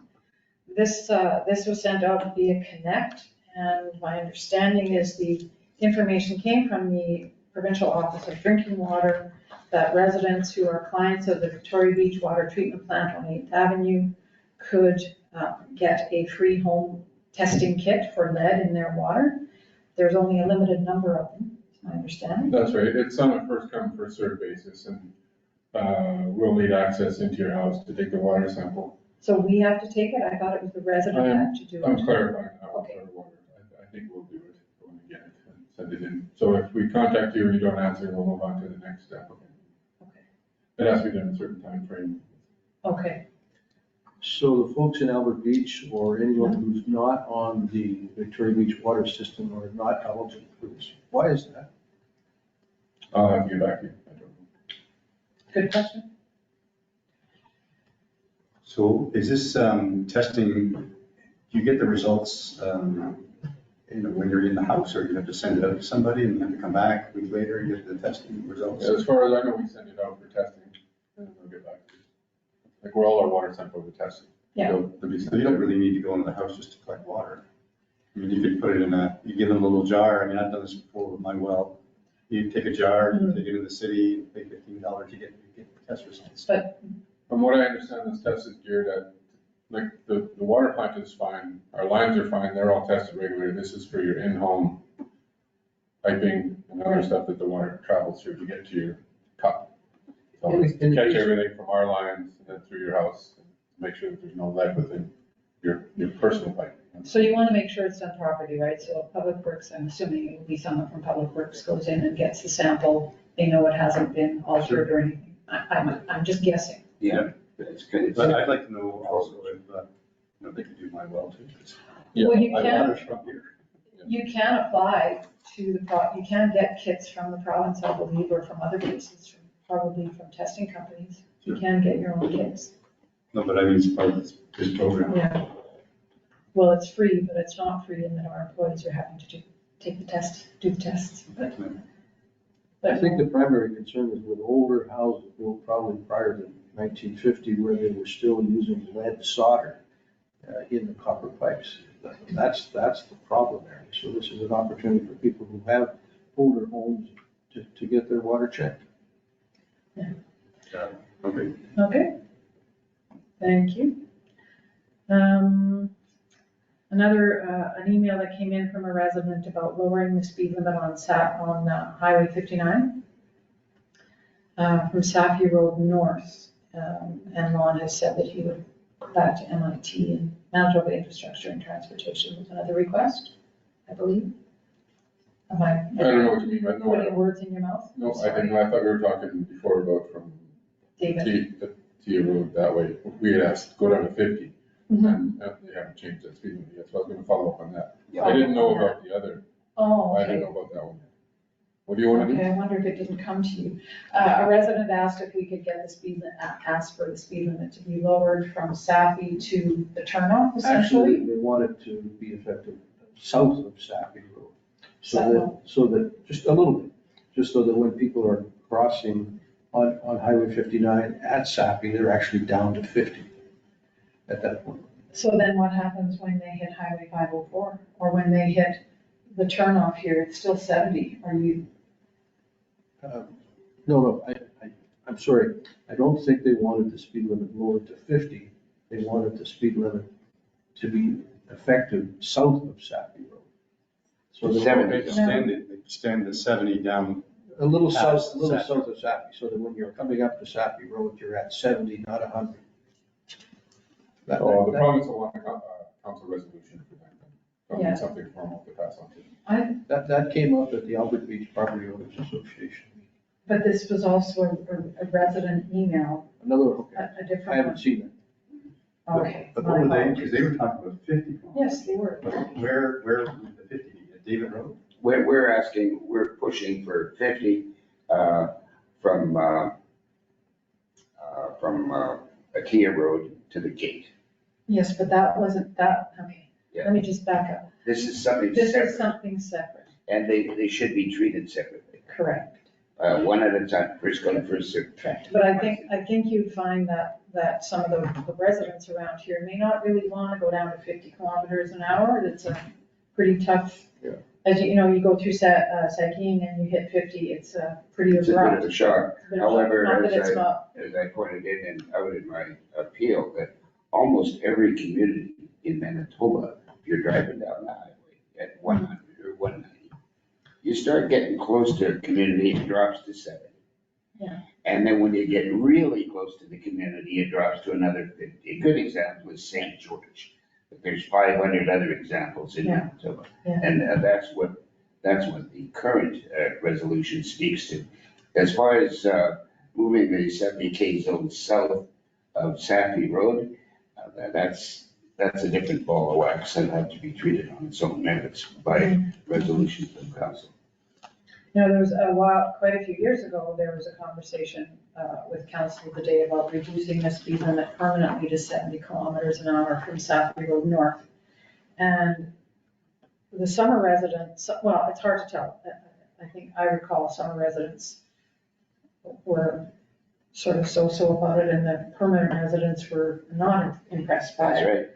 This was sent out via Connect, and my understanding is the information came from the Provincial Office of Drinking Water, that residents who are clients of the Victoria Beach Water Treatment Plant on 8th Avenue could get a free home testing kit for lead in their water. There's only a limited number of them, is my understanding. That's right. It's on a first come, first served basis, and we'll need access into your house to take the water sample. So we have to take it? I thought it was the resident had to do I'm it. clarifying that with Okay. our water. I think we'll do it when we get it and send it in. So if we contact you and you don't answer, we'll move on to the next step. Okay. It has to be done in a certain time frame. Okay. So the folks in Albert Beach or anyone who's not on the Victoria Beach water system are not eligible for this. Why is that? I'll have to get back to you. I don't know. Good question. So is this testing, do you get the results when you're in the house, or you have to send it out to somebody and then come back a week later and get the testing results? As far as I know, we send it out for testing, and then they'll get back to you. Like, where all our water sample for testing. Yeah. They'll be So sent you don't out. really need to go into the house just to collect water. I mean, you could put it you give them a little jar. I mean, I've done this before with my well. You take a jar, you take it to the city, pay $15, you get test results. But, From what I understand, this test is geared at, like, the water plant is fine, our lines are fine, they're all tested regularly. This is for your in-home piping and other stuff that the water travels through to get to your cup. So it's to catch everything from our lines and then through your house, and make sure that there's no lead within your personal pipe. so you want to make sure it's done properly, right? So Public Works, I'm assuming it will be someone from Public Works goes in and gets the sample. They know it hasn't been altered or anything. I'm just guessing. Yeah, it's good. But I'd like to know also if, they could do my well too. 'Cause Yeah, Well, you my can, water's from here. you can apply to you can get kits from the province, I believe, or from other places, probably from testing companies. You can get your own kits. No, but I mean, it's part of this program. Yeah. Well, it's free, but it's not free in that our employees are having to take the test, do the tests. I think the primary concern is with older houses built probably prior to 1950, where they were still using lead solder in the copper pipes. That's the problem there. So this is an opportunity for people who have older homes to get their water checked. Okay. Okay. Thank you. An email that came in from a resident about lowering the speed limit on Highway 59 from Saffy Road North. And Lon has said that he would go back to MIT and Manitoba Infrastructure and Transportation with another request, I believe. Am I I don't know what you mean, but no, putting words in your mouth? no, I thought we were talking before about from David. Tia Road that way. We had asked, go down to 50, Mhm. and they haven't changed that speed limit yet, so I was gonna follow up on that. Yeah. I didn't know about the other, Oh, I okay. didn't know about that one. What do you wanna do? Okay, I wonder if it didn't come to you. A resident asked if we could get the speed, asked for the speed limit to be lowered from Saffy to the turnoff, Actually, essentially. they want it to be effective south of Sappy Road. So that, just a little bit, just so that when people are crossing on Highway 59 at Sappy, they're actually down to 50 at that point. So then what happens when they hit Highway 504, or when they hit the turnoff here, it's still 70? Are you, No, I'm sorry, I don't think they wanted the speed limit lowered to 50. They wanted the speed limit to be effective south of Sappy Road. So they 70. Extend the 70 down. a little south, Past a little Sappy. south of Sappy, so that when you're coming up to Sappy Road, you're at 70, not 100. Oh, the province will want a council resolution for that, then. There'll Yeah. be something formal to pass on to them. That came up at the Albert Beach Property Owners Association. but this was also a resident email, Another, okay, a I different haven't one. seen it. Okay. But what were they, because they were talking about 50. Yes, they were. But where would the 50 be? At David Road? We're pushing for 50 from Akia Road to the gate. Yes, but that wasn't, okay. Yeah. Let me just back up. This is something This is separate, something separate, and they should be treated separately. correct. One at a time, first come, first served. Correct, but I think you'd find that some of the residents around here may not really want to go down to 50 kilometers an hour. That's a pretty tough, Yeah. as you know, you go through Saugeen and you hit 50, it's pretty It's a bit abrupt. of a shock. But However, not that as it's not, As I pointed in and out in my appeal, that almost every community in Manitoba, if you're driving down the highway at 100 or 190, you start getting close to a community, it drops to 70. Yeah. And then when you get really close to the community, it drops to another 50. A good example is St. George. But there's 500 other examples in Yeah. Manitoba. Yeah. And that's what the current resolution speaks to. As far as moving the 70K zone south of Saffy Road, that's a different ball of wax and have to be treated on its own merits by resolution from council. you know, there was quite a few years ago, there was a conversation with council of the day about reducing the speed limit permanently to 70 kilometers an hour from Saffy Road North. And the summer residents, well, it's hard to tell. I think I recall summer residents were sort of so-so about it, and the permanent residents were not impressed by That's it. right.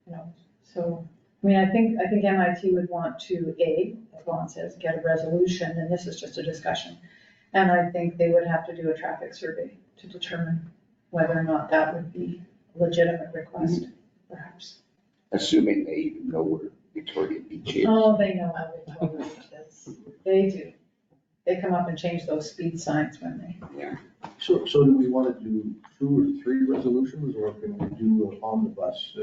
You know, so, I mean, I think MIT would want to, as Vaughn says, get a resolution, and this is just a discussion. And I think they would have to do a traffic survey to determine whether or not that would be a legitimate request, perhaps. Assuming they even know where Victoria Beach is. Oh, they know how Victoria Beach is. They do. They come up and change those speed signs when they. Yeah. So do we want to do 2 or 3 resolutions, or can we do an omnibus,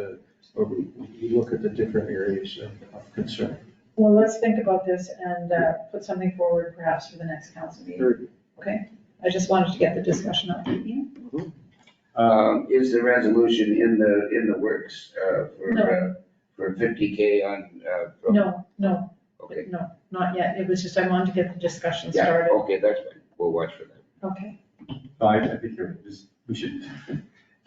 or we look at the different areas of concern? Well, let's think about this and put something forward perhaps for the next council meeting. Very good. Okay? I just wanted to get the discussion up. Is the resolution in the works, No. for 50K on, from- No, Okay, not yet. It was just, I wanted to get the discussion yeah, started. okay, that's fine. We'll watch for that. Okay. I think we should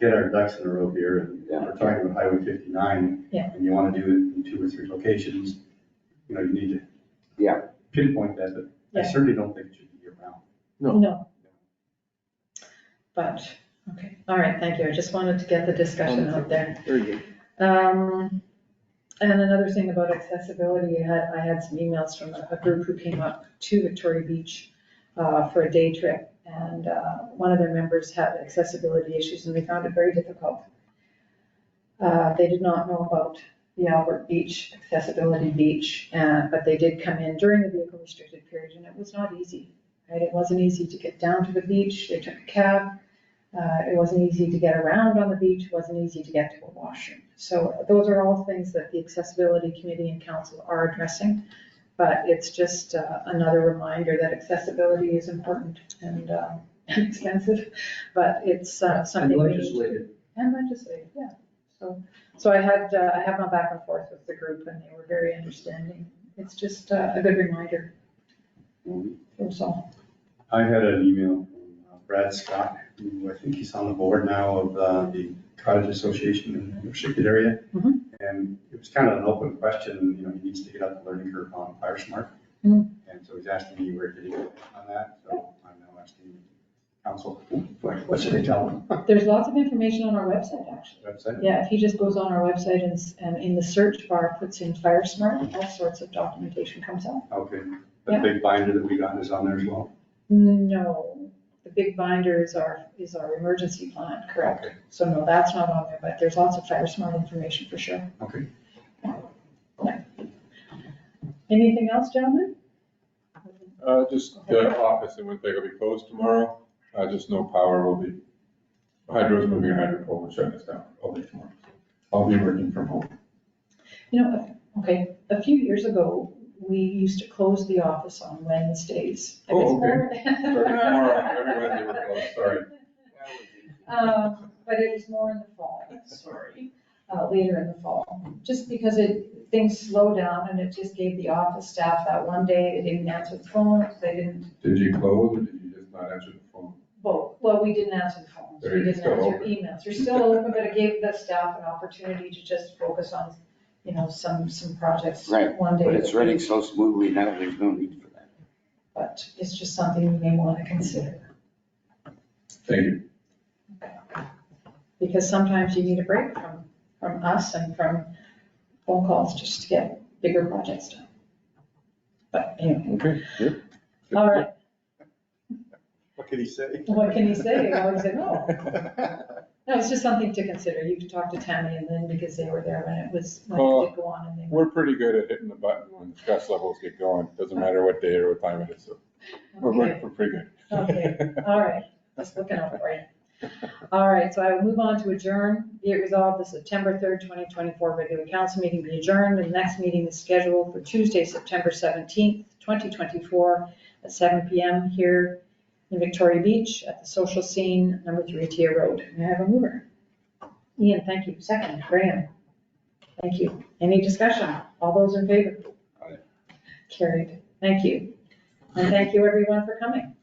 get our ducks in a row here, and Yeah. we're talking about Highway 59. Yeah. And you want to do it in 2 or 3 locations, you need to. Yeah. Pinpoint that, but I Yeah. certainly don't think it should be year round. No. But, okay, all right, thank you. I just wanted to get the discussion out there. Very good. And another thing about accessibility, I had some emails from a group who came up to Victoria Beach for a day trip. And one of their members had accessibility issues and they found it very difficult. They did not know about the Albert Beach, accessibility beach, but they did come in during the vehicle restricted period and it was not easy, right? It wasn't easy to get down to the beach. They took a cab. It wasn't easy to get around on the beach. It wasn't easy to get to a washroom. So those are all things that the Accessibility Committee and Council are addressing. But it's just another reminder that accessibility is important and expensive, but it's something. And we need to- legislated. And legislative, yeah. So I have gone back and forth with the group and they were very understanding. It's just a good reminder. That's all. I had an email from Brad Scott, who I think he's on the board now of the Cottage Association in the restricted area. Mhm. And it was kind of an open question, he needs to get up the learning curve on Fire Smart. Mhm. And so he's asking me where did he get on that, so I'm now asking council, what should I tell him? There's lots of information on our website, actually. Website? Yeah, if he just goes on our website and in the search bar puts in Fire Smart, all sorts of documentation comes up. Okay, Yeah. the big binder that we got is on there as well. No, the big binder is our emergency plan, correct? Okay. So no, that's not on there, but there's lots of Fire Smart information for sure. Okay. Anything else, gentlemen? Just the office in Winnipeg will be closed tomorrow. Just no power will be, hydro's moving a hydro pole and shutting us down all day tomorrow. I'll be working from home. Okay, a few years ago, we used to close the office on Wednesdays. It was Oh, okay. more- Tomorrow, every Wednesday we're closed, sorry. But it was more in the fall, sorry, later in the fall. Just because things slowed down and it just gave the office staff that one day, they didn't answer the phones, they didn't, Did you close or did you just not answer the phone? well, we didn't answer the phones, we They're didn't still answer open. emails. They're still open, but it gave the staff an opportunity to just focus on, some projects Right, one day. But it's running so smoothly now, there's no need for that. But it's just something you may want to consider. Thank you. Because sometimes you need a break from us and from phone calls just to get bigger projects done. But anyway, Okay, good. all right, What can he say? what can you say? Well, he said, no. No, it's just something to consider. You could talk to Tammy and Lynn because they were there when it did go on and they were. We're pretty good at hitting the button when the stress levels get going. Doesn't matter what day or what time it is, so we're Okay, pretty good. okay, all right, just looking out for you. All right, so I will move on to adjourn. Be it resolved, the September 3rd, 2024 regular council meeting be adjourned. And the next meeting is scheduled for Tuesday, September 17th, 2024 at 7 PM here in Victoria Beach at the Social Scene, number 3 Tier Road. May I have a mover? Ian, thank you. Second, Graham. Thank you. Any discussion? All those in favor? Aye. Carried. Thank you. And thank you everyone for coming.